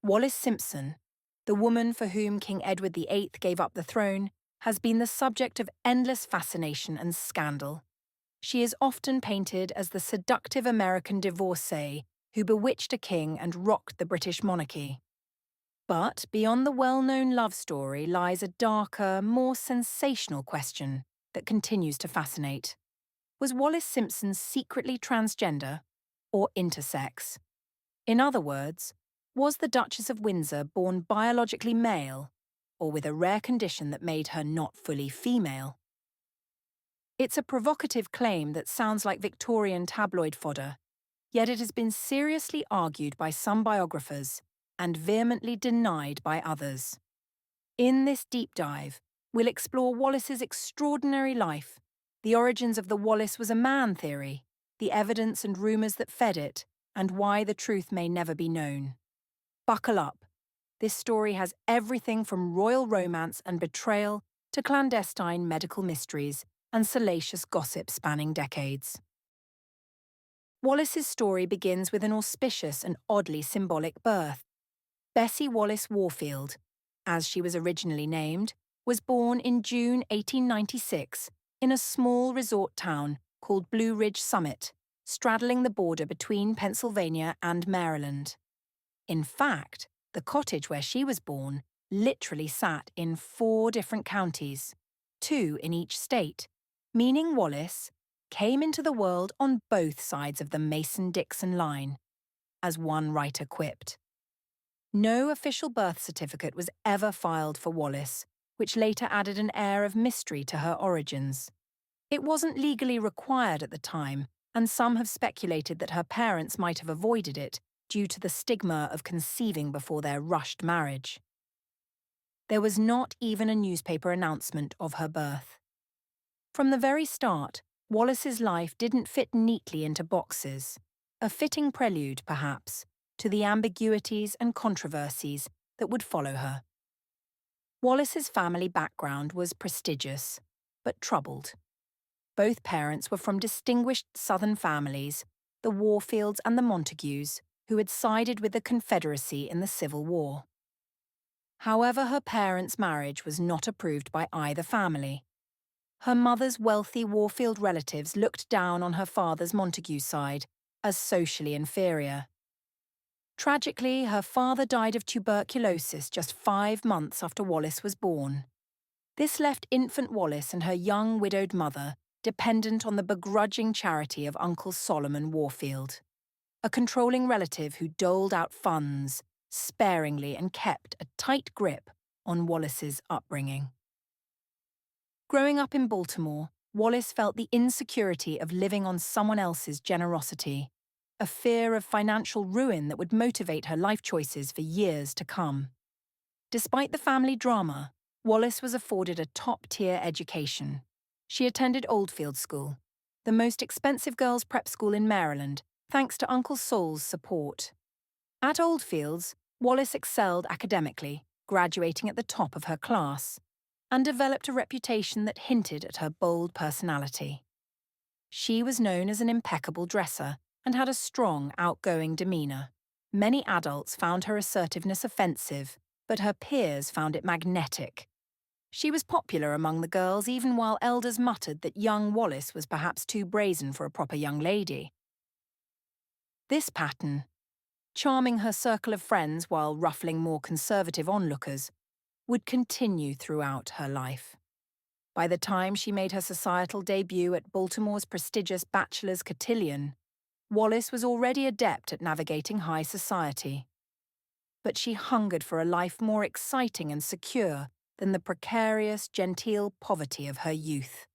Wallis Simpson, the woman for whom King Edward VIII gave up the throne, has been the subject of endless fascination and scandal. She is often painted as the seductive American divorcee who bewitched a king and rocked the British monarchy. But beyond the well-known love story lies a darker, more sensational question that continues to fascinate. Was Wallis Simpson secretly transgender or intersex? In other words, was the Duchess of Windsor born biologically male or with a rare condition that made her not fully female? It's a provocative claim that sounds like Victorian tabloid fodder, yet it has been seriously argued by some biographers and vehemently denied by others. In this deep dive, we'll explore Wallis's extraordinary life, the origins of the Wallis was a man theory, the evidence and rumours that fed it, and why the truth may never be known. Buckle up. This story has everything from royal romance and betrayal to clandestine medical mysteries and salacious gossip spanning decades. Wallis's story begins with an auspicious and oddly symbolic birth. Bessie Wallis Warfield, as she was originally named, was born in June 1896 in a small resort town called Blue Ridge Summit, straddling the border between Pennsylvania and Maryland. In fact, the cottage where she was born literally sat in 4 different counties, 2 in each state, meaning Wallis came into the world on both sides of the Mason-Dixon line, as one writer quipped. No official birth certificate was ever filed for Wallis, which later added an air of mystery to her origins. It wasn't legally required at the time, and some have speculated that her parents might have avoided it due to the stigma of conceiving before their rushed marriage. There was not even a newspaper announcement of her birth. From the very start, Wallis's life didn't fit neatly into boxes, a fitting prelude, perhaps, to the ambiguities and controversies that would follow her. Wallis's family background was prestigious, but troubled. Both parents were from distinguished Southern families, the Warfields and the Montagues, who had sided with the Confederacy in the Civil War. However, her parents' marriage was not approved by either family. Her mother's wealthy Warfield relatives looked down on her father's Montague side as socially inferior. Tragically, her father died of tuberculosis just 5 months after Wallis was born. This left infant Wallis and her young widowed mother dependent on the begrudging charity of Uncle Solomon Warfield, a controlling relative who doled out funds sparingly and kept a tight grip on Wallis's upbringing. Growing up in Baltimore, Wallis felt the insecurity of living on someone else's generosity, a fear of financial ruin that would motivate her life choices for years to come. Despite the family drama, Wallis was afforded a top-tier education. She attended Oldfield School, the most expensive girls' prep school in Maryland, thanks to Uncle Sol's support. At Oldfields, Wallis excelled academically, graduating at the top of her class, and developed a reputation that hinted at her bold personality. She was known as an impeccable dresser and had a strong, outgoing demeanor. Many adults found her assertiveness offensive, but her peers found it magnetic. She was popular among the girls even while elders muttered that young Wallis was perhaps too brazen for a proper young lady. This pattern, charming her circle of friends while ruffling more conservative onlookers, would continue throughout her life. By the time she made her societal debut at Baltimore's prestigious Bachelor's Cotillion, Wallis was already adept at navigating high society. But she hungered for a life more exciting and secure than the precarious, genteel poverty of her youth.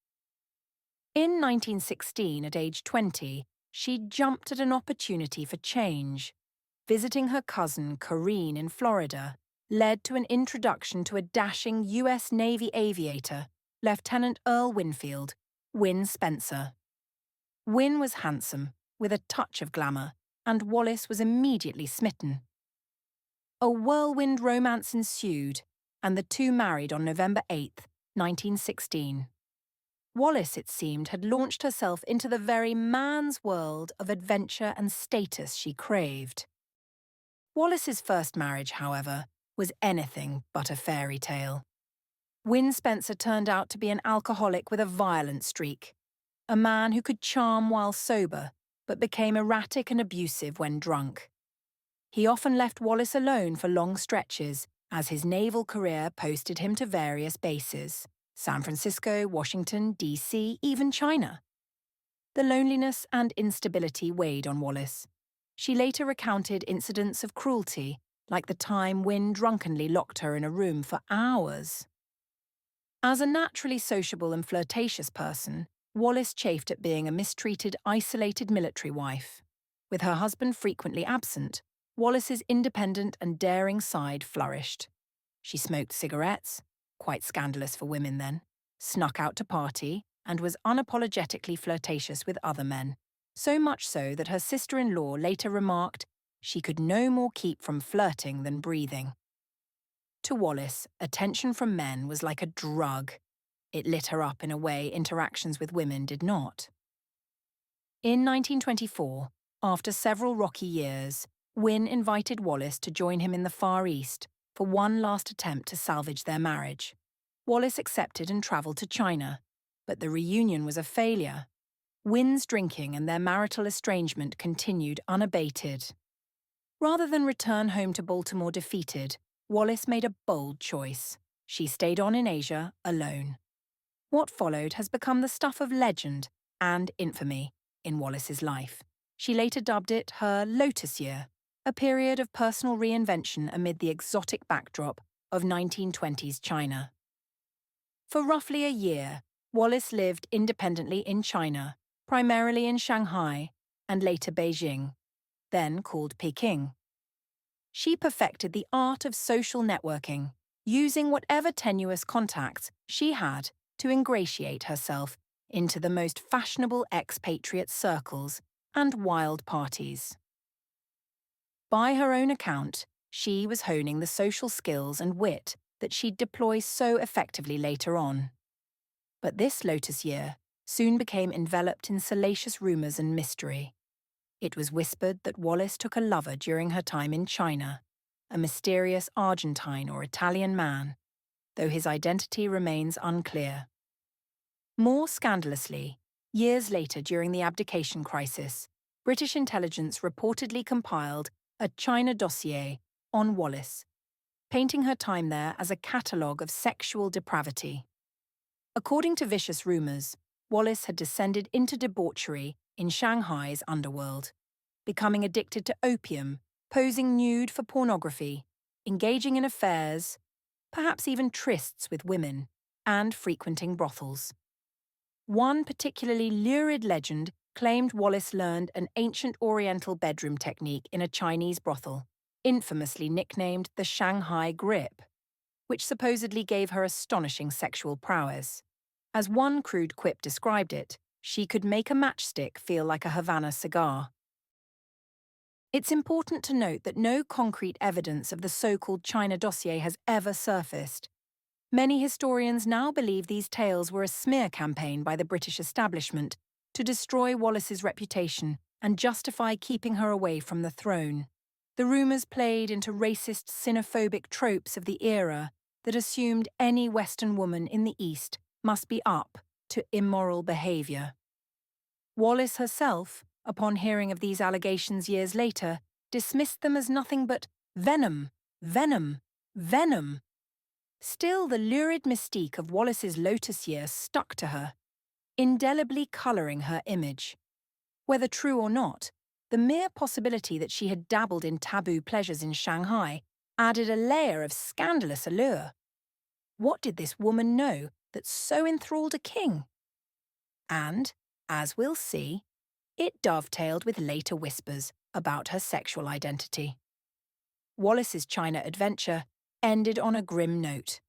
In 1916, at age 20, she jumped at an opportunity for change. Visiting her cousin, Corinne, in Florida, led to an introduction to a dashing U.S. Navy aviator, Lieutenant Earl Winfield, Win Spencer. Win was handsome, with a touch of glamour, and Wallis was immediately smitten. A whirlwind romance ensued, and the two married on November 8, 1916. Wallis, it seemed, had launched herself into the very man's world of adventure and status she craved. Wallis's first marriage, however, was anything but a fairy tale. Wynne Spencer turned out to be an alcoholic with a violent streak, a man who could charm while sober, but became erratic and abusive when drunk. He often left Wallis alone for long stretches, as his naval career posted him to various bases: San Francisco, Washington, D.C., even China. The loneliness and instability weighed on Wallis. She later recounted incidents of cruelty, like the time Wynne drunkenly locked her in a room for hours. As a naturally sociable and flirtatious person, Wallis chafed at being a mistreated, isolated military wife. With her husband frequently absent, Wallis's independent and daring side flourished. She smoked cigarettes, quite scandalous for women then, snuck out to party, and was unapologetically flirtatious with other men, so much so that her sister-in-law later remarked she could no more keep from flirting than breathing. To Wallis, attention from men was like a drug. It lit her up in a way interactions with women did not. In 1924, after several rocky years, Wynne invited Wallis to join him in the Far East for one last attempt to salvage their marriage. Wallis accepted and travelled to China, but the reunion was a failure. Wynne's drinking and their marital estrangement continued unabated. Rather than return home to Baltimore defeated, Wallis made a bold choice. She stayed on in Asia alone. What followed has become the stuff of legend and infamy in Wallis's life. She later dubbed it her Lotus Year, a period of personal reinvention amid the exotic backdrop of 1920s China. For roughly a year, Wallis lived independently in China, primarily in Shanghai and later Beijing, then called Peking. She perfected the art of social networking, using whatever tenuous contacts she had to ingratiate herself into the most fashionable expatriate circles and wild parties. By her own account, she was honing the social skills and wit that she'd deploy so effectively later on. But this Lotus Year soon became enveloped in salacious rumours and mystery. It was whispered that Wallis took a lover during her time in China, a mysterious Argentine or Italian man, though his identity remains unclear. More scandalously, years later during the abdication crisis, British intelligence reportedly compiled a China dossier on Wallis, painting her time there as a catalogue of sexual depravity. According to vicious rumours, Wallis had descended into debauchery in Shanghai's underworld, becoming addicted to opium, posing nude for pornography, engaging in affairs, perhaps even trysts with women, and frequenting brothels. One particularly lurid legend claimed Wallis learned an ancient Oriental bedroom technique in a Chinese brothel, infamously nicknamed the Shanghai Grip, which supposedly gave her astonishing sexual prowess. As one crude quip described it, she could make a matchstick feel like a Havana cigar. It's important to note that no concrete evidence of the so-called China dossier has ever surfaced. Many historians now believe these tales were a smear campaign by the British establishment to destroy Wallis's reputation and justify keeping her away from the throne. The rumours played into racist, xenophobic tropes of the era that assumed any Western woman in the East must be up to immoral behaviour. Wallis herself, upon hearing of these allegations years later, dismissed them as nothing but venom, venom, venom. Still, the lurid mystique of Wallis's Lotus Year stuck to her, indelibly colouring her image. Whether true or not, the mere possibility that she had dabbled in taboo pleasures in Shanghai added a layer of scandalous allure. What did this woman know that so enthralled a king? And, as we'll see, it dovetailed with later whispers about her sexual identity. Wallis's China adventure ended on a grim note.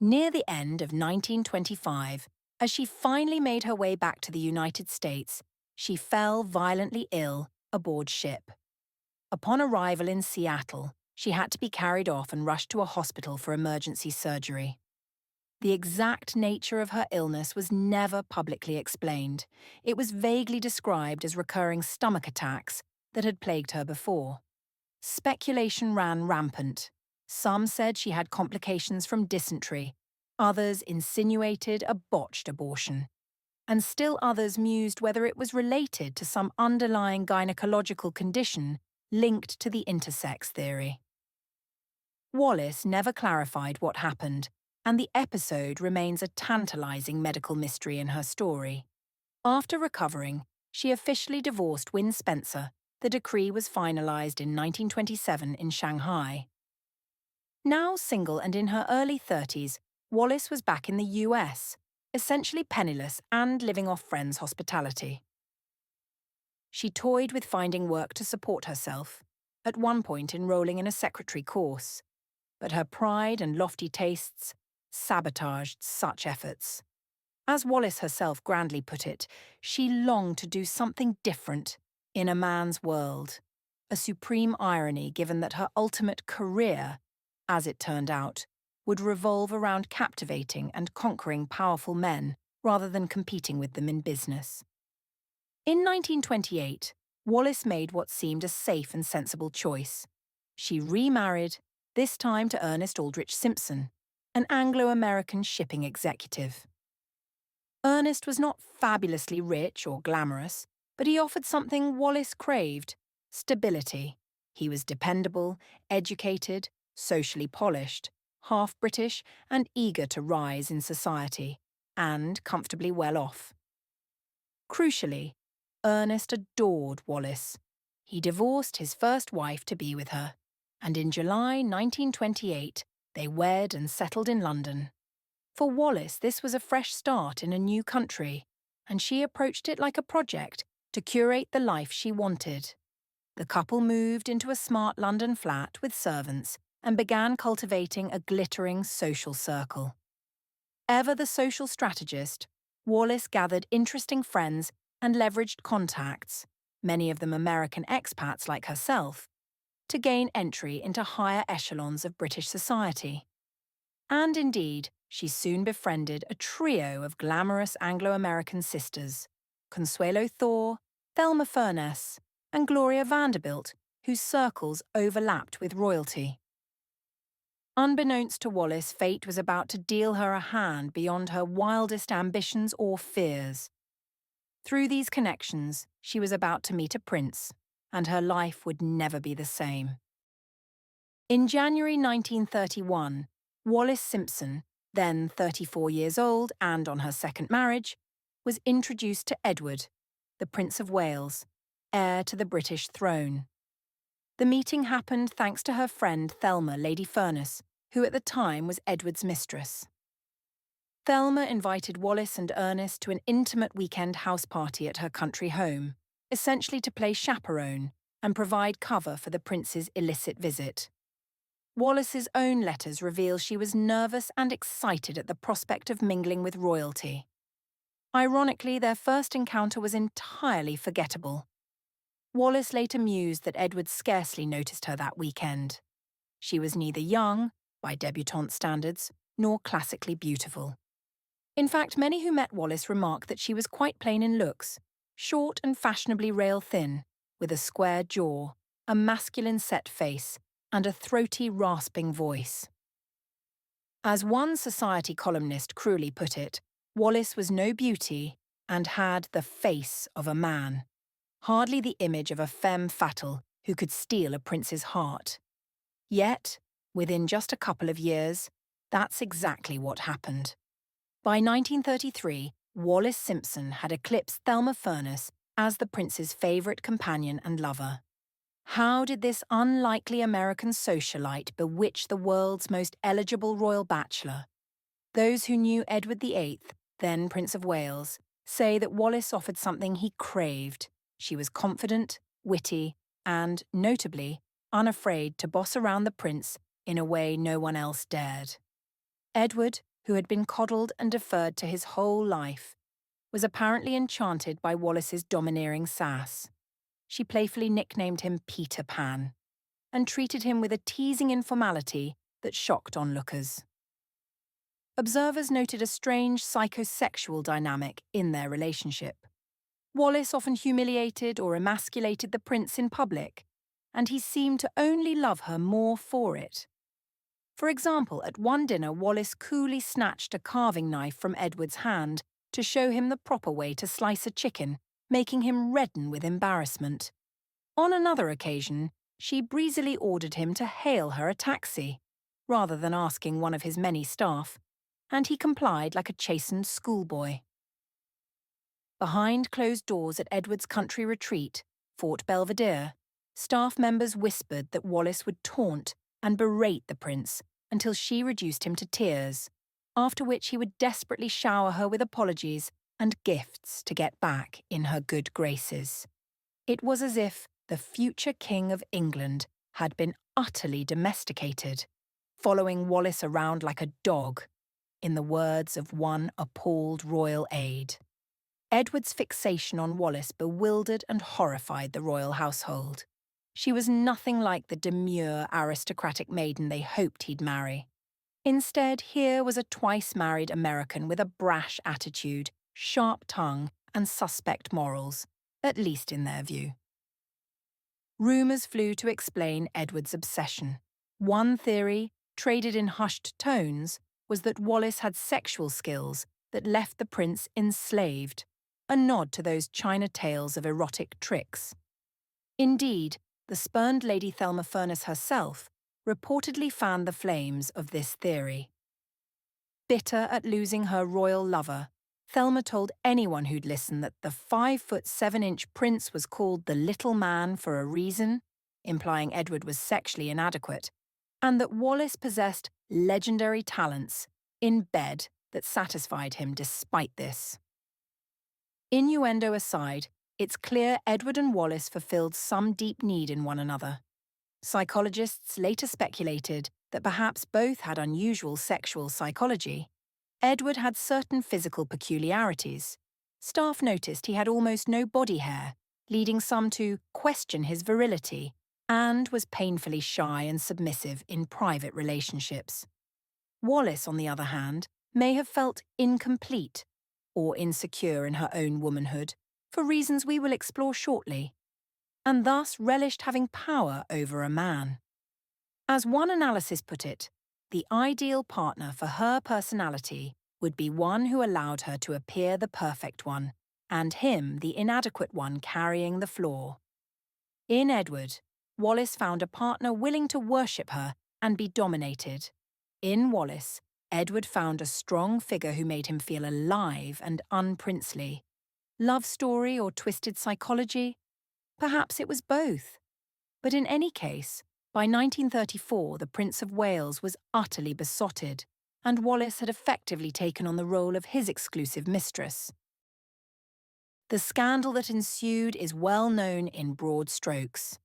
Near the end of 1925, as she finally made her way back to the United States, she fell violently ill aboard ship. Upon arrival in Seattle, she had to be carried off and rushed to a hospital for emergency surgery. The exact nature of her illness was never publicly explained. It was vaguely described as recurring stomach attacks that had plagued her before. Speculation ran rampant. Some said she had complications from dysentery, others insinuated a botched abortion, and still others mused whether it was related to some underlying gynecological condition linked to the intersex theory. Wallis never clarified what happened, and the episode remains a tantalizing medical mystery in her story. After recovering, she officially divorced Win Spencer. The decree was finalized in 1927 in Shanghai. Now single and in her early 30s, Wallis was back in the US, essentially penniless and living off friends' hospitality. She toyed with finding work to support herself, at one point enrolling in a secretary course, but her pride and lofty tastes sabotaged such efforts. As Wallis herself grandly put it, she longed to do something different in a man's world, a supreme irony given that her ultimate career, as it turned out, would revolve around captivating and conquering powerful men rather than competing with them in business. In 1928, Wallis made what seemed a safe and sensible choice. She remarried, this time to Ernest Simpson, an Anglo-American shipping executive. Ernest was not fabulously rich or glamorous, but he offered something Wallis craved: stability. He was dependable, educated, socially polished, half-British and eager to rise in society, and comfortably well off. Crucially, Ernest adored Wallis. He divorced his first wife to be with her, and in July 1928 they wed and settled in London. For Wallis, this was a fresh start in a new country, and she approached it like a project to curate the life she wanted. The couple moved into a smart London flat with servants and began cultivating a glittering social circle. Ever the social strategist, Wallis gathered interesting friends and leveraged contacts, many of them American expats like herself, to gain entry into higher echelons of British society. And indeed, she soon befriended a trio of glamorous Anglo-American sisters, Consuelo Thor, Thelma Furness, and Gloria Vanderbilt, whose circles overlapped with royalty. Unbeknownst to Wallis, fate was about to deal her a hand beyond her wildest ambitions or fears. Through these connections, she was about to meet a prince, and her life would never be the same. In January 1931, Wallis Simpson, then 34 years old and on her second marriage, was introduced to Edward, the Prince of Wales, heir to the British throne. The meeting happened thanks to her friend Thelma, Lady Furness, who at the time was Edward's mistress. Thelma invited Wallis and Ernest to an intimate weekend house party at her country home, essentially to play chaperone and provide cover for the prince's illicit visit. Wallis's own letters reveal she was nervous and excited at the prospect of mingling with royalty. Ironically, their first encounter was entirely forgettable. Wallis later mused that Edward scarcely noticed her that weekend. She was neither young, by debutante standards, nor classically beautiful. In fact, many who met Wallis remarked that she was quite plain in looks, short and fashionably rail-thin, with a square jaw, a masculine set face, and a throaty, rasping voice. As one society columnist cruelly put it, Wallis was no beauty and had the face of a man, hardly the image of a femme fatale who could steal a prince's heart. Yet, within just a couple of years, that's exactly what happened. By 1933, Wallis Simpson had eclipsed Thelma Furness as the prince's favourite companion and lover. How did this unlikely American socialite bewitch the world's most eligible royal bachelor? Those who knew Edward VIII, then Prince of Wales, say that Wallis offered something he craved. She was confident, witty, and, notably, unafraid to boss around the prince in a way no one else dared. Edward, who had been coddled and deferred to his whole life, was apparently enchanted by Wallis's domineering sass. She playfully nicknamed him Peter Pan, and treated him with a teasing informality that shocked onlookers. Observers noted a strange psychosexual dynamic in their relationship. Wallis often humiliated or emasculated the prince in public, and he seemed to only love her more for it. For example, at one dinner, Wallis coolly snatched a carving knife from Edward's hand to show him the proper way to slice a chicken, making him redden with embarrassment. On another occasion, she breezily ordered him to hail her a taxi, rather than asking one of his many staff, and he complied like a chastened schoolboy. Behind closed doors at Edward's country retreat, Fort Belvedere, staff members whispered that Wallis would taunt and berate the prince until she reduced him to tears, after which he would desperately shower her with apologies and gifts to get back in her good graces. It was as if the future King of England had been utterly domesticated, following Wallis around like a dog, in the words of one appalled royal aide. Edward's fixation on Wallis bewildered and horrified the royal household. She was nothing like the demure aristocratic maiden they hoped he'd marry. Instead, here was a twice-married American with a brash attitude, sharp tongue, and suspect morals, at least in their view. Rumours flew to explain Edward's obsession. One theory, traded in hushed tones, was that Wallis had sexual skills that left the prince enslaved, a nod to those China tales of erotic tricks. Indeed, the spurned Lady Thelma Furness herself reportedly fanned the flames of this theory. Bitter at losing her royal lover, Thelma told anyone who'd listen that the 5'7" prince was called the little man for a reason, implying Edward was sexually inadequate, and that Wallis possessed legendary talents in bed that satisfied him despite this. Innuendo aside, it's clear Edward and Wallis fulfilled some deep need in one another. Psychologists later speculated that perhaps both had unusual sexual psychology. Edward had certain physical peculiarities. Staff noticed he had almost no body hair, leading some to question his virility, and was painfully shy and submissive in private relationships. Wallis, on the other hand, may have felt incomplete or insecure in her own womanhood, for reasons we will explore shortly, and thus relished having power over a man. As one analysis put it, the ideal partner for her personality would be one who allowed her to appear the perfect one, and him the inadequate one carrying the flaw. In Edward, Wallis found a partner willing to worship her and be dominated. In Wallis, Edward found a strong figure who made him feel alive and unprincely. Love story or twisted psychology? Perhaps it was both. But in any case, by 1934 the Prince of Wales was utterly besotted, and Wallis had effectively taken on the role of his exclusive mistress. The scandal that ensued is well known in broad strokes.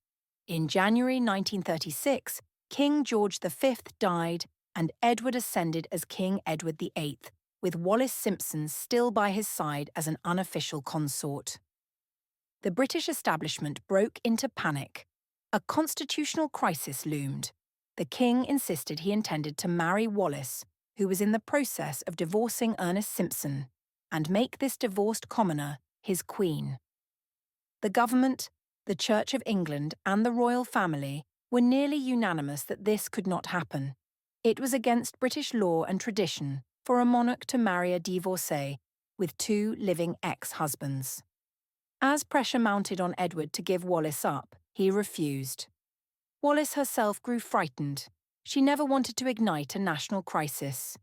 In January 1936, King George V died and Edward ascended as King Edward VIII, with Wallis Simpson still by his side as an unofficial consort. The British establishment broke into panic. A constitutional crisis loomed. The king insisted he intended to marry Wallis, who was in the process of divorcing Ernest Simpson, and make this divorced commoner his queen. The government, the Church of England, and the royal family were nearly unanimous that this could not happen. It was against British law and tradition for a monarch to marry a divorcee with two living ex-husbands. As pressure mounted on Edward to give Wallis up, he refused. Wallis herself grew frightened. She never wanted to ignite a national crisis.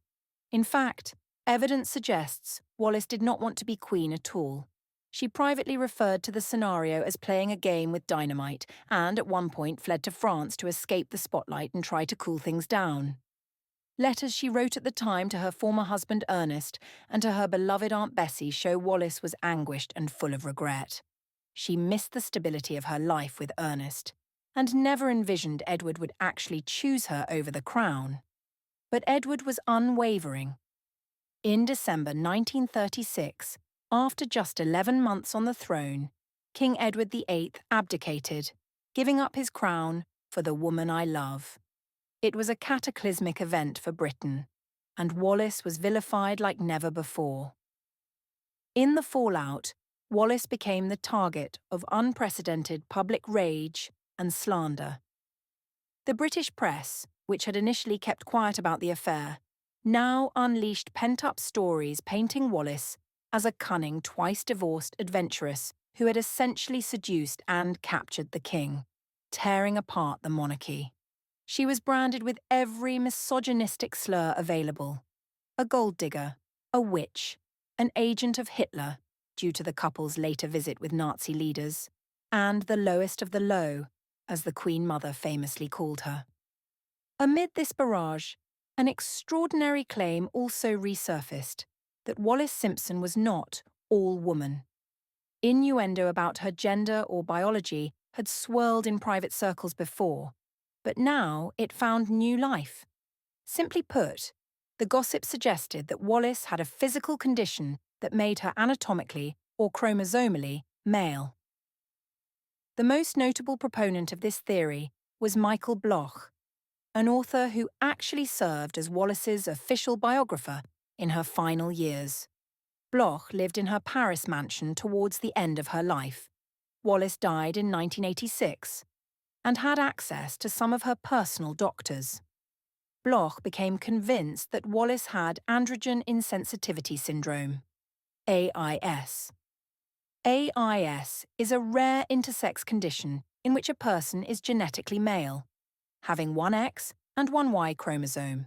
In fact, evidence suggests Wallis did not want to be queen at all. She privately referred to the scenario as playing a game with dynamite and at one point fled to France to escape the spotlight and try to cool things down. Letters she wrote at the time to her former husband Ernest and to her beloved Aunt Bessie show Wallis was anguished and full of regret. She missed the stability of her life with Ernest, and never envisioned Edward would actually choose her over the crown. But Edward was unwavering. In December 1936, after just 11 months on the throne, King Edward VIII abdicated, giving up his crown for the woman I love. It was a cataclysmic event for Britain, and Wallis was vilified like never before. In the fallout, Wallis became the target of unprecedented public rage and slander. The British press, which had initially kept quiet about the affair, now unleashed pent-up stories painting Wallis as a cunning, twice-divorced adventuress who had essentially seduced and captured the king, tearing apart the monarchy. She was branded with every misogynistic slur available: a gold digger, a witch, an agent of Hitler, due to the couple's later visit with Nazi leaders, and the lowest of the low, as the Queen Mother famously called her. Amid this barrage, an extraordinary claim also resurfaced: that Wallis Simpson was not all woman. Innuendo about her gender or biology had swirled in private circles before, but now it found new life. Simply put, the gossip suggested that Wallis had a physical condition that made her anatomically or chromosomally male. The most notable proponent of this theory was Michael Bloch, an author who actually served as Wallis's official biographer in her final years. Bloch lived in her Paris mansion towards the end of her life. Wallis died in 1986 and had access to some of her personal doctors. Bloch became convinced that Wallis had androgen insensitivity syndrome, AIS. AIS is a rare intersex condition in which a person is genetically male, having one X and one Y chromosome.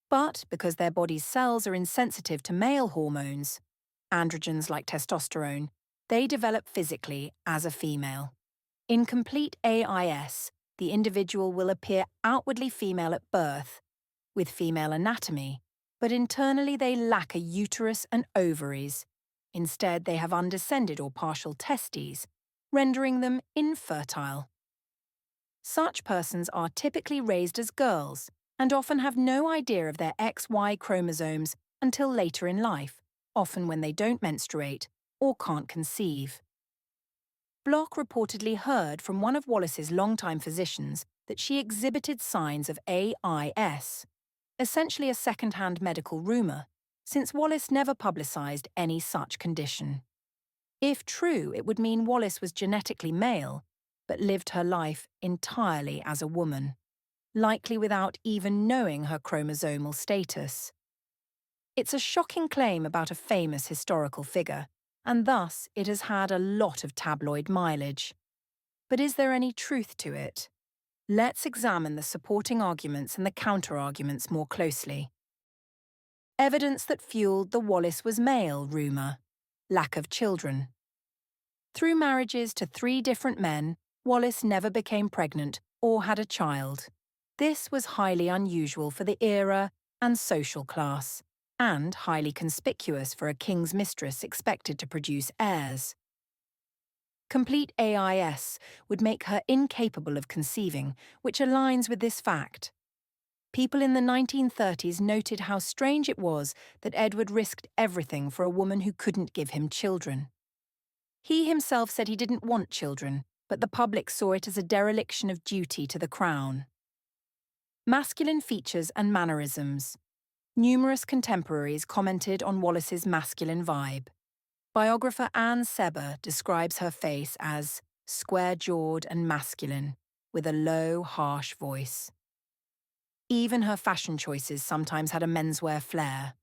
But because their body's cells are insensitive to male hormones, androgens like testosterone, they develop physically as a female. In complete AIS, the individual will appear outwardly female at birth, with female anatomy, but internally they lack a uterus and ovaries. Instead, they have undescended or partial testes, rendering them infertile. Such persons are typically raised as girls and often have no idea of their XY chromosomes until later in life, often when they don't menstruate or can't conceive. Bloch reportedly heard from one of Wallis's longtime physicians that she exhibited signs of AIS, essentially a second-hand medical rumour, since Wallis never publicised any such condition. If true, it would mean Wallis was genetically male, but lived her life entirely as a woman, likely without even knowing her chromosomal status. It's a shocking claim about a famous historical figure, and thus it has had a lot of tabloid mileage. But is there any truth to it? Let's examine the supporting arguments and the counterarguments more closely. Evidence that fueled the Wallis was male rumour: lack of children. Through marriages to 3 different men, Wallis never became pregnant or had a child. This was highly unusual for the era and social class, and highly conspicuous for a king's mistress expected to produce heirs. Complete AIS would make her incapable of conceiving, which aligns with this fact. People in the 1930s noted how strange it was that Edward risked everything for a woman who couldn't give him children. He himself said he didn't want children, but the public saw it as a dereliction of duty to the crown. Masculine features and mannerisms. Numerous contemporaries commented on Wallis's masculine vibe. Biographer Anne Seber describes her face as square-jawed and masculine, with a low, harsh voice. Even her fashion choices sometimes had a menswear flair.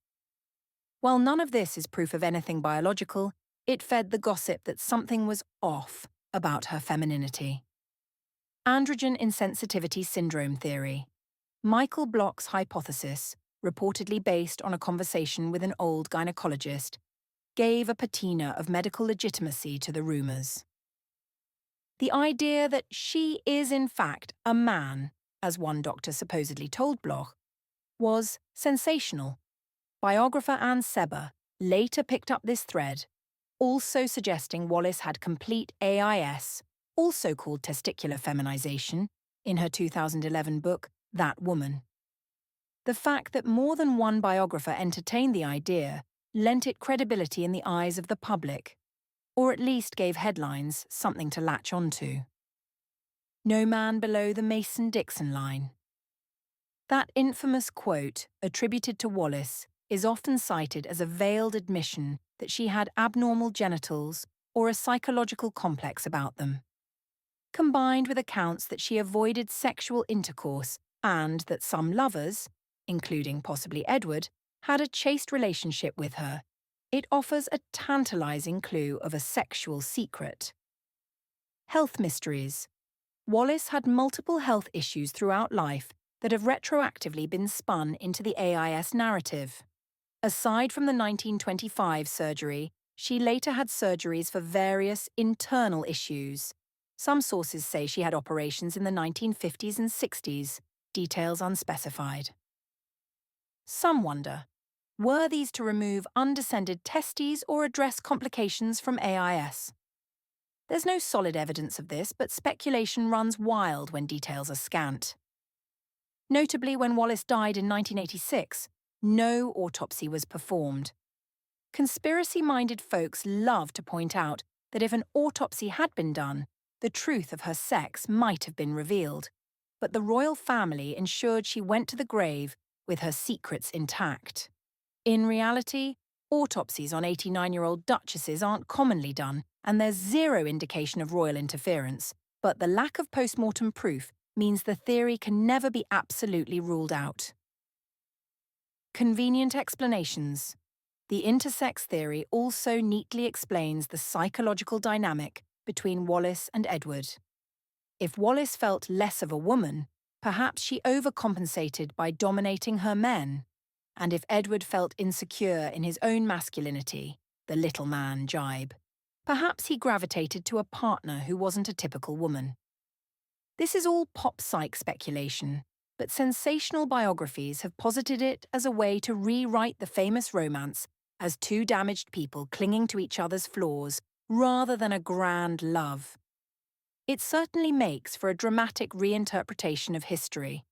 While none of this is proof of anything biological, it fed the gossip that something was off about her femininity. Androgen insensitivity syndrome theory. Michael Bloch's hypothesis, reportedly based on a conversation with an old gynecologist, gave a patina of medical legitimacy to the rumours. The idea that she is in fact a man, as one doctor supposedly told Bloch, was sensational. Biographer Anne Seber later picked up this thread, also suggesting Wallis had complete AIS, also called testicular feminization, in her 2011 book, That Woman. The fact that more than one biographer entertained the idea lent it credibility in the eyes of the public, or at least gave headlines something to latch onto. No man below the Mason-Dixon line. That infamous quote, attributed to Wallis, is often cited as a veiled admission that she had abnormal genitals or a psychological complex about them. combined with accounts that she avoided sexual intercourse and that some lovers, including possibly Edward, had a chaste relationship with her, it offers a tantalizing clue of a sexual secret. Health mysteries. Wallis had multiple health issues throughout life that have retroactively been spun into the AIS narrative. Aside from the 1925 surgery, she later had surgeries for various internal issues. Some sources say she had operations in the 1950s and 60s, details unspecified. Some wonder, were these to remove undescended testes or address complications from AIS? There's no solid evidence of this, but speculation runs wild when details are scant. Notably, when Wallis died in 1986, no autopsy was performed. Conspiracy-minded folks love to point out that if an autopsy had been done, the truth of her sex might have been revealed, but the royal family ensured she went to the grave with her secrets intact. In reality, autopsies on 89-year-old duchesses aren't commonly done, and there's zero indication of royal interference, but the lack of post-mortem proof means the theory can never be absolutely ruled out. Convenient explanations. The intersex theory also neatly explains the psychological dynamic between Wallis and Edward. If Wallis felt less of a woman, perhaps she overcompensated by dominating her men. And if Edward felt insecure in his own masculinity, the little man jibe, perhaps he gravitated to a partner who wasn't a typical woman. This is all pop-psych speculation, but sensational biographies have posited it as a way to rewrite the famous romance as two damaged people clinging to each other's flaws rather than a grand love. It certainly makes for a dramatic reinterpretation of history.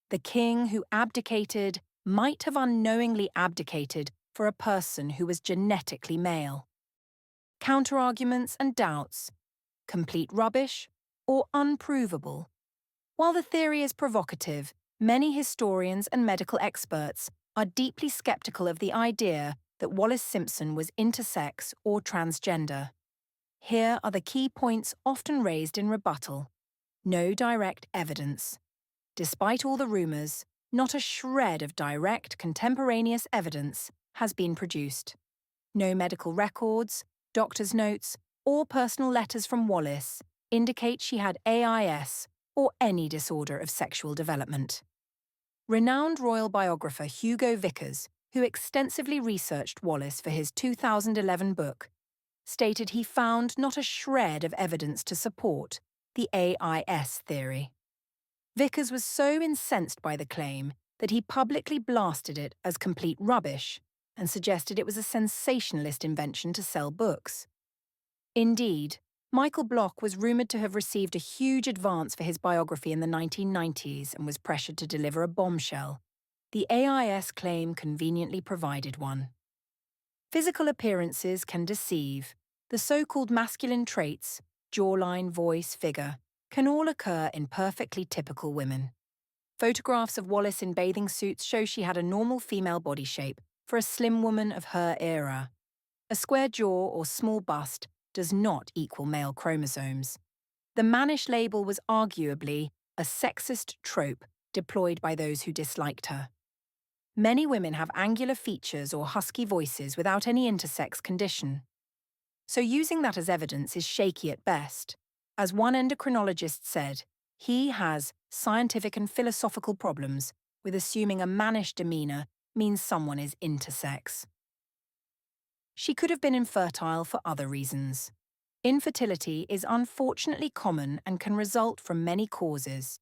The king who abdicated might have unknowingly abdicated for a person who was genetically male. Counterarguments and doubts, complete rubbish or unprovable. While the theory is provocative, many historians and medical experts are deeply skeptical of the idea that Wallis Simpson was intersex or transgender. Here are the key points often raised in rebuttal. No direct evidence. Despite all the rumours, not a shred of direct contemporaneous evidence has been produced. No medical records, doctor's notes, or personal letters from Wallis indicate she had AIS or any disorder of sexual development. Renowned royal biographer Hugo Vickers, who extensively researched Wallis for his 2011 book, stated he found not a shred of evidence to support the AIS theory. Vickers was so incensed by the claim that he publicly blasted it as complete rubbish and suggested it was a sensationalist invention to sell books. Indeed, Michael Bloch was rumoured to have received a huge advance for his biography in the 1990s and was pressured to deliver a bombshell. The AIS claim conveniently provided one. Physical appearances can deceive. The so-called masculine traits, jawline, voice, figure, can all occur in perfectly typical women. Photographs of Wallis in bathing suits show she had a normal female body shape for a slim woman of her era. A square jaw or small bust does not equal male chromosomes. The mannish label was arguably a sexist trope deployed by those who disliked her. Many women have angular features or husky voices without any intersex condition. So using that as evidence is shaky at best. As one endocrinologist said, he has scientific and philosophical problems with assuming a mannish demeanour means someone is intersex. She could have been infertile for other reasons. Infertility is unfortunately common and can result from many causes: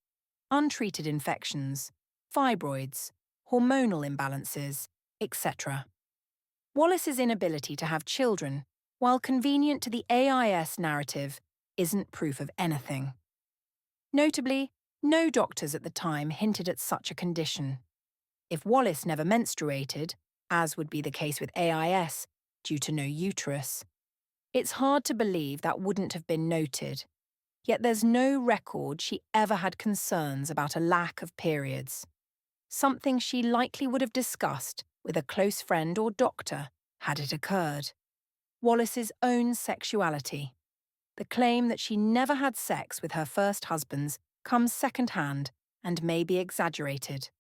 untreated infections, fibroids, hormonal imbalances, etc. Wallis's inability to have children, while convenient to the AIS narrative, isn't proof of anything. Notably, no doctors at the time hinted at such a condition. If Wallis never menstruated, as would be the case with AIS, due to no uterus, it's hard to believe that wouldn't have been noted. Yet there's no record she ever had concerns about a lack of periods, something she likely would have discussed with a close friend or doctor had it occurred. Wallis's own sexuality. The claim that she never had sex with her first husbands comes second-hand and may be exaggerated.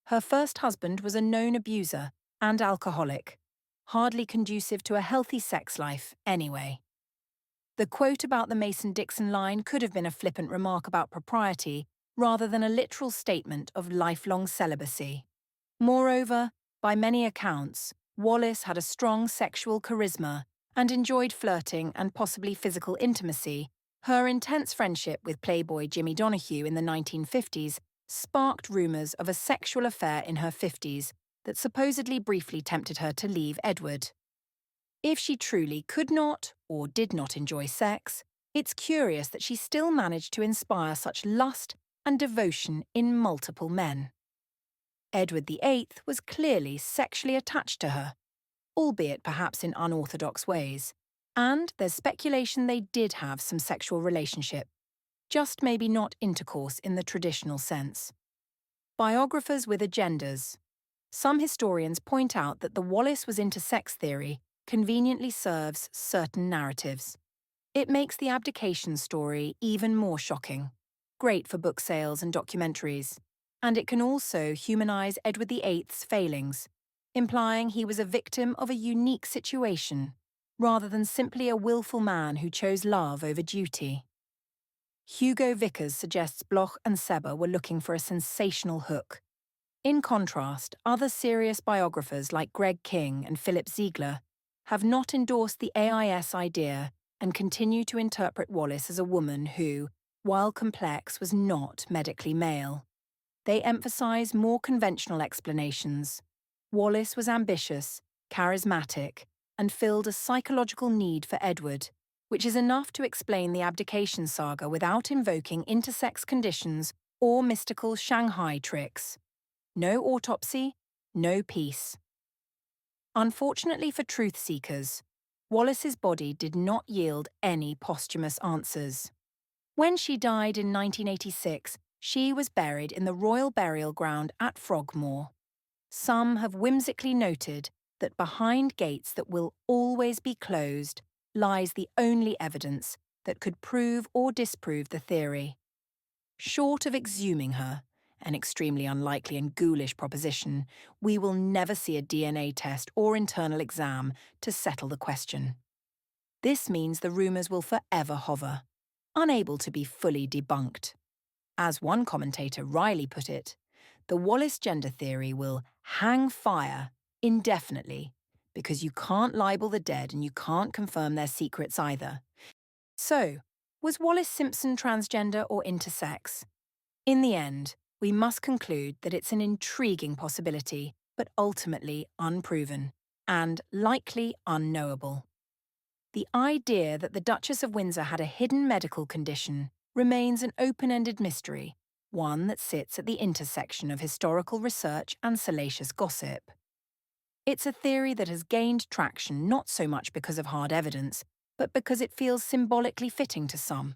Her first husband was a known abuser and alcoholic, hardly conducive to a healthy sex life anyway. The quote about the Mason-Dixon line could have been a flippant remark about propriety rather than a literal statement of lifelong celibacy. Moreover, by many accounts, Wallis had a strong sexual charisma and enjoyed flirting and possibly physical intimacy. Her intense friendship with playboy Jimmy Donahue in the 1950s sparked rumours of a sexual affair in her 50s that supposedly briefly tempted her to leave Edward. If she truly could not or did not enjoy sex, it's curious that she still managed to inspire such lust and devotion in multiple men. Edward VIII was clearly sexually attached to her, albeit perhaps in unorthodox ways, and there's speculation they did have some sexual relationship, just maybe not intercourse in the traditional sense. Biographers with agendas. Some historians point out that the Wallis was into sex theory conveniently serves certain narratives. It makes the abdication story even more shocking, great for book sales and documentaries, and it can also humanize Edward VIII's failings, implying he was a victim of a unique situation, rather than simply a willful man who chose love over duty. Hugo Vickers suggests Bloch and Seber were looking for a sensational hook. In contrast, other serious biographers like Greg King and Philip Ziegler have not endorsed the AIS idea and continue to interpret Wallis as a woman who, while complex, was not medically male. They emphasize more conventional explanations. Wallis was ambitious, charismatic, and filled a psychological need for Edward, which is enough to explain the abdication saga without invoking intersex conditions or mystical Shanghai tricks. No autopsy, no peace. Unfortunately for truth seekers, Wallis's body did not yield any posthumous answers. When she died in 1986, she was buried in the Royal Burial Ground at Frogmore. Some have whimsically noted that behind gates that will always be closed lies the only evidence that could prove or disprove the theory. Short of exhuming her, an extremely unlikely and ghoulish proposition, we will never see a DNA test or internal exam to settle the question. This means the rumours will forever hover, unable to be fully debunked. As one commentator wryly put it, the Wallis gender theory will hang fire indefinitely because you can't libel the dead and you can't confirm their secrets either. So, was Wallis Simpson transgender or intersex? In the end, we must conclude that it's an intriguing possibility, but ultimately unproven, and likely unknowable. The idea that the Duchess of Windsor had a hidden medical condition remains an open-ended mystery, one that sits at the intersection of historical research and salacious gossip. It's a theory that has gained traction not so much because of hard evidence, but because it feels symbolically fitting to some.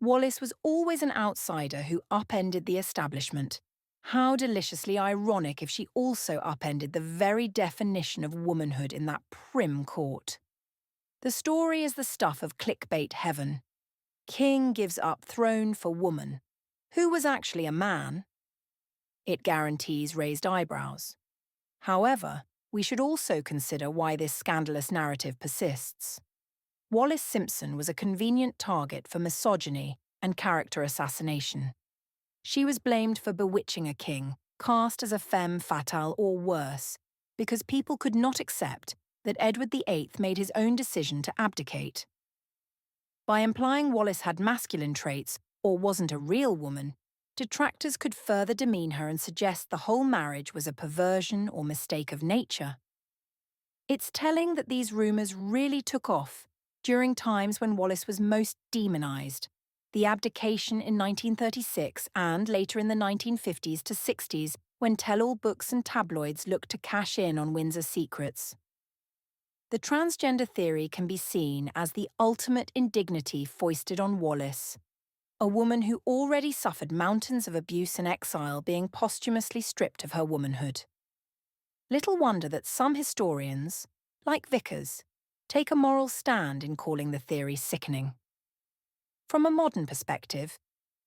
Wallis was always an outsider who upended the establishment. How deliciously ironic if she also upended the very definition of womanhood in that prim court. The story is the stuff of clickbait heaven. King gives up throne for woman. Who was actually a man? It guarantees raised eyebrows. However, we should also consider why this scandalous narrative persists. Wallis Simpson was a convenient target for misogyny and character assassination. She was blamed for bewitching a king, cast as a femme fatale or worse, because people could not accept that Edward VIII made his own decision to abdicate. By implying Wallis had masculine traits or wasn't a real woman, detractors could further demean her and suggest the whole marriage was a perversion or mistake of nature. It's telling that these rumours really took off during times when Wallis was most demonised, the abdication in 1936 and later in the 1950s to 60s when tell-all books and tabloids looked to cash in on Windsor's secrets. The transgender theory can be seen as the ultimate indignity foisted on Wallis, a woman who already suffered mountains of abuse and exile being posthumously stripped of her womanhood. Little wonder that some historians, like Vickers, take a moral stand in calling the theory sickening. From a modern perspective,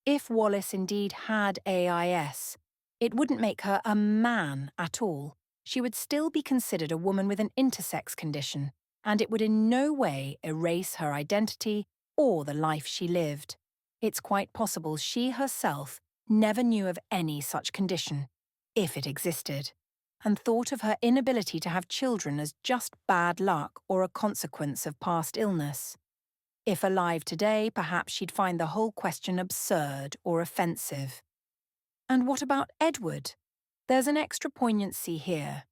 if Wallis indeed had AIS, it wouldn't make her a man at all. She would still be considered a woman with an intersex condition, and it would in no way erase her identity or the life she lived. It's quite possible she herself never knew of any such condition, if it existed, and thought of her inability to have children as just bad luck or a consequence of past illness. If alive today, perhaps she'd find the whole question absurd or offensive. And what about Edward? There's an extra poignancy here.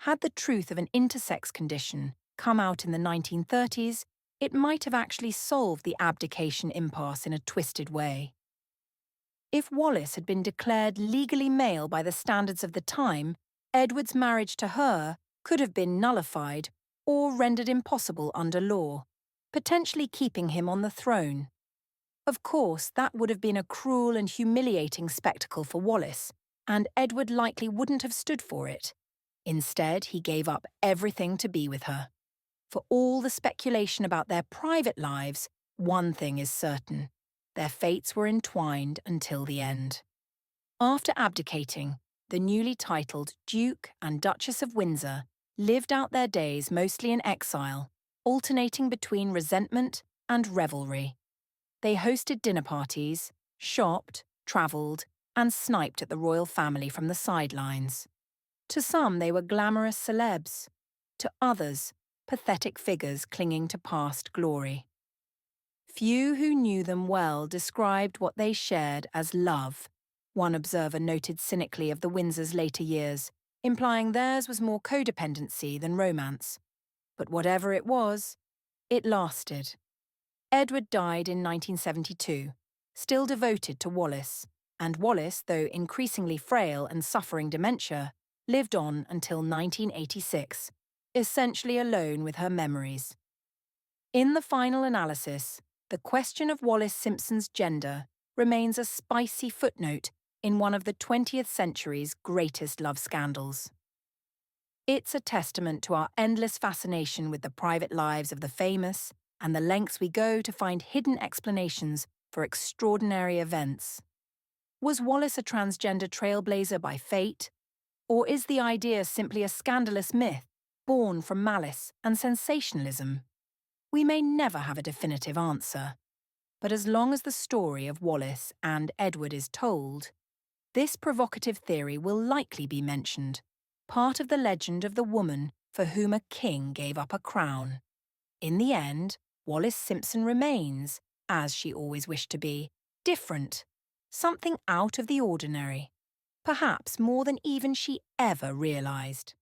Had the truth of an intersex condition come out in the 1930s, it might have actually solved the abdication impasse in a twisted way. If Wallis had been declared legally male by the standards of the time, Edward's marriage to her could have been nullified or rendered impossible under law, potentially keeping him on the throne. Of course, that would have been a cruel and humiliating spectacle for Wallis, and Edward likely wouldn't have stood for it. Instead, he gave up everything to be with her. For all the speculation about their private lives, one thing is certain: their fates were entwined until the end. After abdicating, the newly titled Duke and Duchess of Windsor lived out their days mostly in exile, alternating between resentment and revelry. They hosted dinner parties, shopped, travelled, and sniped at the royal family from the sidelines. To some, they were glamorous celebs. To others, pathetic figures clinging to past glory. Few who knew them well described what they shared as love, one observer noted cynically of the Windsors' later years, implying theirs was more codependency than romance. But whatever it was, it lasted. Edward died in 1972, still devoted to Wallis, and Wallis, though increasingly frail and suffering dementia, lived on until 1986, essentially alone with her memories. In the final analysis, the question of Wallis Simpson's gender remains a spicy footnote in one of the 20th century's greatest love scandals. It's a testament to our endless fascination with the private lives of the famous and the lengths we go to find hidden explanations for extraordinary events. Was Wallis a transgender trailblazer by fate? Or is the idea simply a scandalous myth born from malice and sensationalism? We may never have a definitive answer. But as long as the story of Wallis and Edward is told, this provocative theory will likely be mentioned, part of the legend of the woman for whom a king gave up a crown. In the end, Wallis Simpson remains, as she always wished to be, different, something out of the ordinary, perhaps more than even she ever realised.